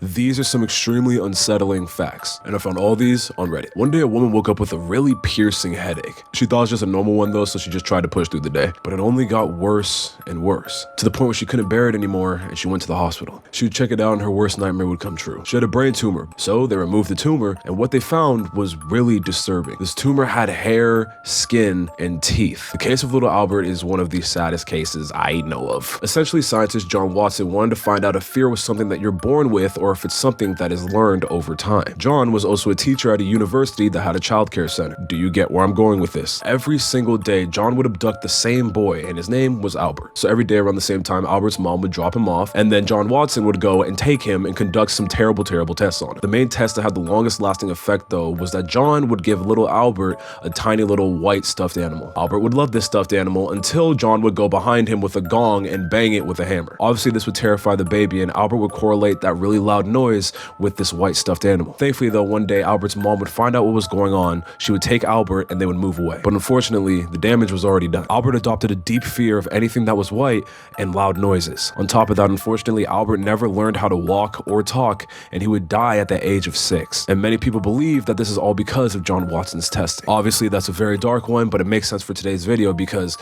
These are some extremely unsettling facts, and I found all these on Reddit. One day a woman woke up with a really piercing headache. She thought it was just a normal one though, so she just tried to push through the day. But it only got worse and worse, to the point where she couldn't bear it anymore and she went to the hospital. She would check it out and her worst nightmare would come true. She had a brain tumor, so they removed the tumor, and what they found was really disturbing. This tumor had hair, skin, and teeth. The case of little Albert is one of the saddest cases I know of. Essentially, scientist John Watson wanted to find out if fear was something that you're born with or if it's something that is learned over time. John was also a teacher at a university that had a childcare center. Do you get where I'm going with this? Every single day, John would abduct the same boy, and his name was Albert. So every day around the same time, Albert's mom would drop him off, and then John Watson would go and take him and conduct some terrible tests on him. The main test that had the longest lasting effect though was that John would give little Albert a tiny little white stuffed animal. Albert would love this stuffed animal until John would go behind him with a gong and bang it with a hammer. Obviously this would terrify the baby, and Albert would correlate that really loud noise with this white stuffed animal. Thankfully though, one day Albert's mom would find out what was going on. She would take Albert and they would move away. But unfortunately, the damage was already done. Albert adopted a deep fear of anything that was white and loud noises. On top of that, unfortunately, Albert never learned how to walk or talk, and he would die at the age of 6. And many people believe that this is all because of John Watson's testing. Obviously, that's a very dark one, but it makes sense for today's video because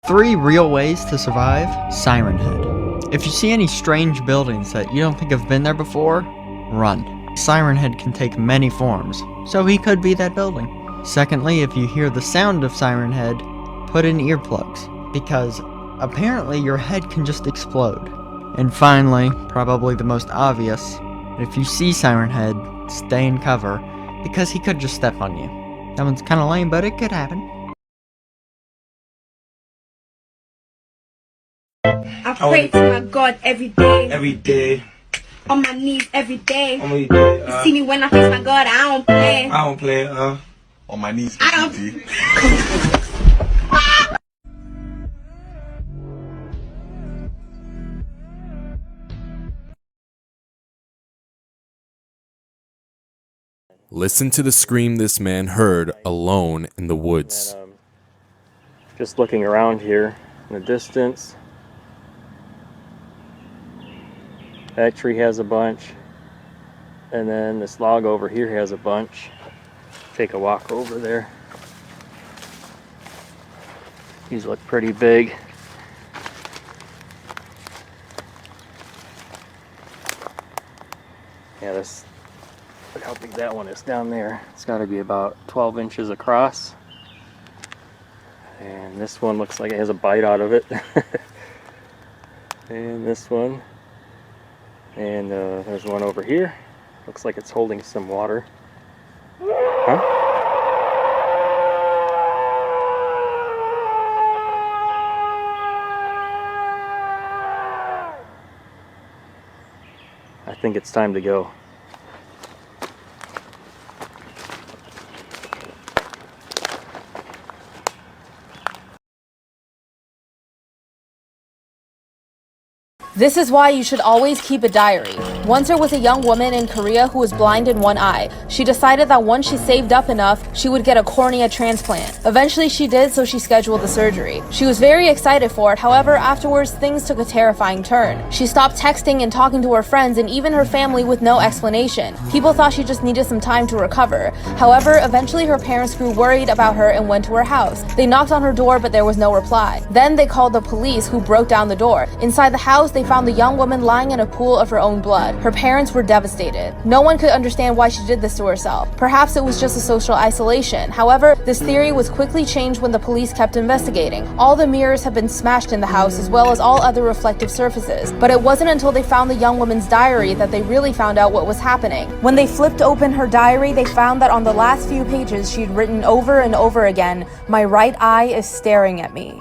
3 real ways to survive Siren Head. If you see any strange buildings that you don't think have been there before, run. Siren Head can take many forms, so he could be that building. Secondly, if you hear the sound of Siren Head, put in earplugs, because apparently your head can just explode. And finally, probably the most obvious, if you see Siren Head, stay in cover, because he could just step on you. That one's kinda lame, but it could happen. I pray to my God every day. Every day. On my knees every day. On my day. You see me when I face my God, I don't play. I don't play. On my knees. I don't. listen to the scream this man heard alone in the woods. And, just looking around here in the distance, that tree has a bunch, and then this log over here has a bunch. Take a walk over there. These look pretty big. Yeah, this, look how big that one is down there. It's got to be about 12 inches across. And this one looks like it has a bite out of it. And this one. And there's one over here. Looks like it's holding some water. Huh? I think it's time to go. This is why you should always keep a diary. Once there was a young woman in Korea who was blind in one eye. She decided that once she saved up enough, she would get a cornea transplant. Eventually she did, so she scheduled the surgery. She was very excited for it, however, afterwards things took a terrifying turn. She stopped texting and talking to her friends and even her family with no explanation. People thought she just needed some time to recover. However, eventually her parents grew worried about her and went to her house. They knocked on her door, but there was no reply. Then they called the police, who broke down the door. Inside the house, they found the young woman lying in a pool of her own blood. Her parents were devastated. No one could understand why she did this to herself. Perhaps it was just a social isolation. However, this theory was quickly changed when the police kept investigating. All the mirrors had been smashed in the house, as well as all other reflective surfaces. But it wasn't until they found the young woman's diary that they really found out what was happening. When they flipped open her diary, they found that on the last few pages she'd written over and over again, "My right eye is staring at me."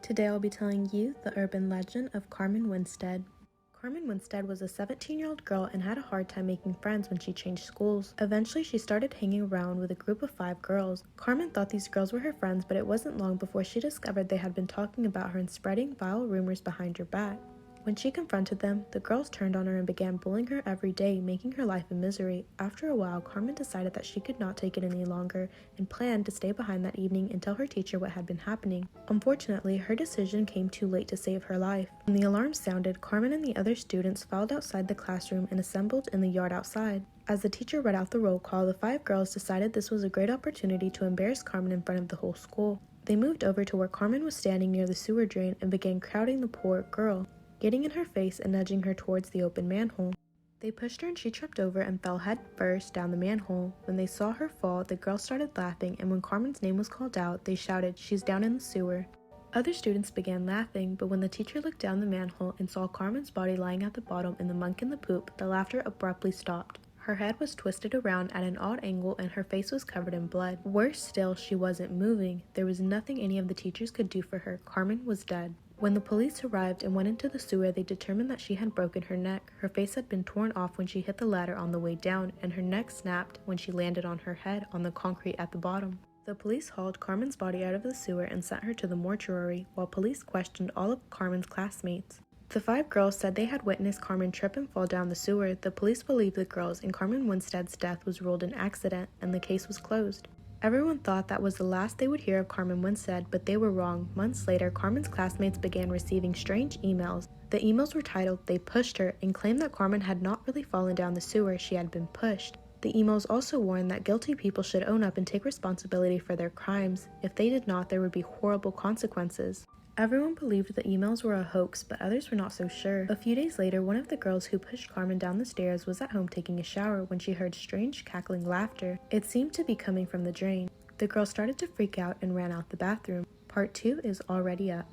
Today I'll be telling you the urban legend of Carmen Winstead. Carmen Winstead was a 17-year-old girl and had a hard time making friends when she changed schools. Eventually, she started hanging around with a group of 5 girls. Carmen thought these girls were her friends, but it wasn't long before she discovered they had been talking about her and spreading vile rumors behind her back. When she confronted them, the girls turned on her and began bullying her every day, making her life a misery. After a while, Carmen decided that she could not take it any longer and planned to stay behind that evening and tell her teacher what had been happening. Unfortunately, her decision came too late to save her life. When the alarm sounded, Carmen and the other students filed outside the classroom and assembled in the yard outside. As the teacher read out the roll call, the 5 girls decided this was a great opportunity to embarrass Carmen in front of the whole school. They moved over to where Carmen was standing near the sewer drain and began crowding the poor girl, getting in her face and nudging her towards the open manhole. They pushed her and she tripped over and fell head first down the manhole. When they saw her fall, the girls started laughing, and when Carmen's name was called out, they shouted, "She's down in the sewer." Other students began laughing, but when the teacher looked down the manhole and saw Carmen's body lying at the bottom and the monk in the poop, the laughter abruptly stopped. Her head was twisted around at an odd angle and her face was covered in blood. Worse still, she wasn't moving. There was nothing any of the teachers could do for her. Carmen was dead. When the police arrived and went into the sewer, they determined that she had broken her neck. Her face had been torn off when she hit the ladder on the way down, and her neck snapped when she landed on her head on the concrete at the bottom. The police hauled Carmen's body out of the sewer and sent her to the mortuary, while police questioned all of Carmen's classmates. The 5 girls said they had witnessed Carmen trip and fall down the sewer. The police believed the girls, and Carmen Winstead's death was ruled an accident, and the case was closed. Everyone thought that was the last they would hear of Carmen Winstead, but they were wrong. Months later, Carmen's classmates began receiving strange emails. The emails were titled, "They Pushed Her," and claimed that Carmen had not really fallen down the sewer, she had been pushed. The emails also warned that guilty people should own up and take responsibility for their crimes. If they did not, there would be horrible consequences. Everyone believed the emails were a hoax, but others were not so sure. A few days later, one of the girls who pushed Carmen down the stairs was at home taking a shower when she heard strange cackling laughter. It seemed to be coming from the drain. The girl started to freak out and ran out the bathroom. Part 2 is already up.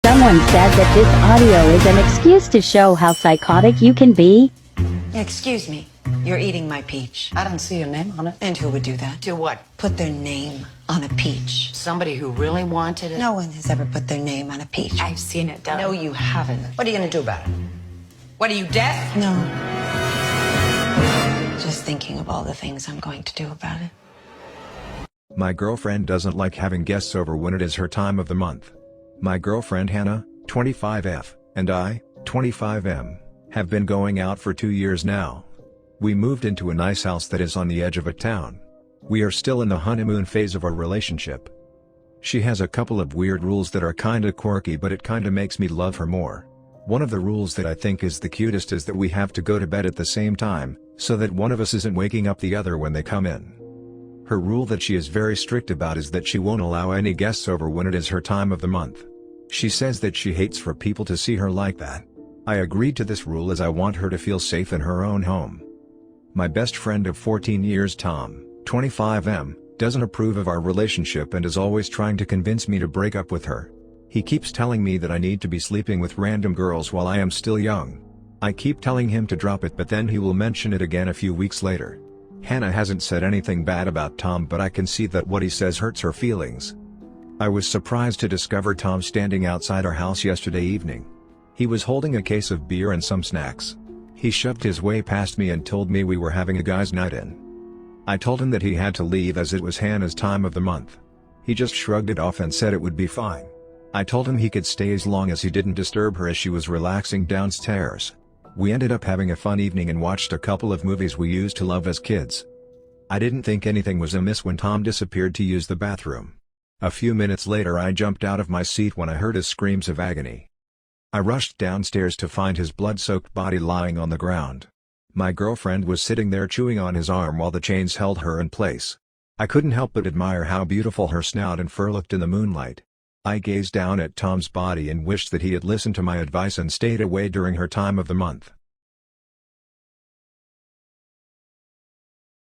Someone said that this audio is an excuse to show how psychotic you can be. Excuse me, you're eating my peach. I don't see your name on it. And who would do that? Do what? Put their name on a peach. Somebody who really wanted it? No one has ever put their name on a peach. I've seen it done. No, you haven't. What are you gonna do about it? What, are you deaf? No. Just thinking of all the things I'm going to do about it. My girlfriend doesn't like having guests over when it is her time of the month. My girlfriend Hannah, 25F, and I, 25M, have been going out for 2 years now. We moved into a nice house that is on the edge of a town. We are still in the honeymoon phase of our relationship. She has a couple of weird rules that are kinda quirky, but it kinda makes me love her more. One of the rules that I think is the cutest is that we have to go to bed at the same time, so that one of us isn't waking up the other when they come in. Her rule that she is very strict about is that she won't allow any guests over when it is her time of the month. She says that she hates for people to see her like that. I agreed to this rule as I want her to feel safe in her own home. My best friend of 14 years Tom, 25M, doesn't approve of our relationship and is always trying to convince me to break up with her. He keeps telling me that I need to be sleeping with random girls while I am still young. I keep telling him to drop it, but then he will mention it again a few weeks later. Hannah hasn't said anything bad about Tom, but I can see that what he says hurts her feelings. I was surprised to discover Tom standing outside our house yesterday evening. He was holding a case of beer and some snacks. He shoved his way past me and told me we were having a guys' night in. I told him that he had to leave as it was Hannah's time of the month. He just shrugged it off and said it would be fine. I told him he could stay as long as he didn't disturb her as she was relaxing downstairs. We ended up having a fun evening and watched a couple of movies we used to love as kids. I didn't think anything was amiss when Tom disappeared to use the bathroom. A few minutes later I jumped out of my seat when I heard his screams of agony. I rushed downstairs to find his blood-soaked body lying on the ground. My girlfriend was sitting there chewing on his arm while the chains held her in place. I couldn't help but admire how beautiful her snout and fur looked in the moonlight. I gazed down at Tom's body and wished that he had listened to my advice and stayed away during her time of the month.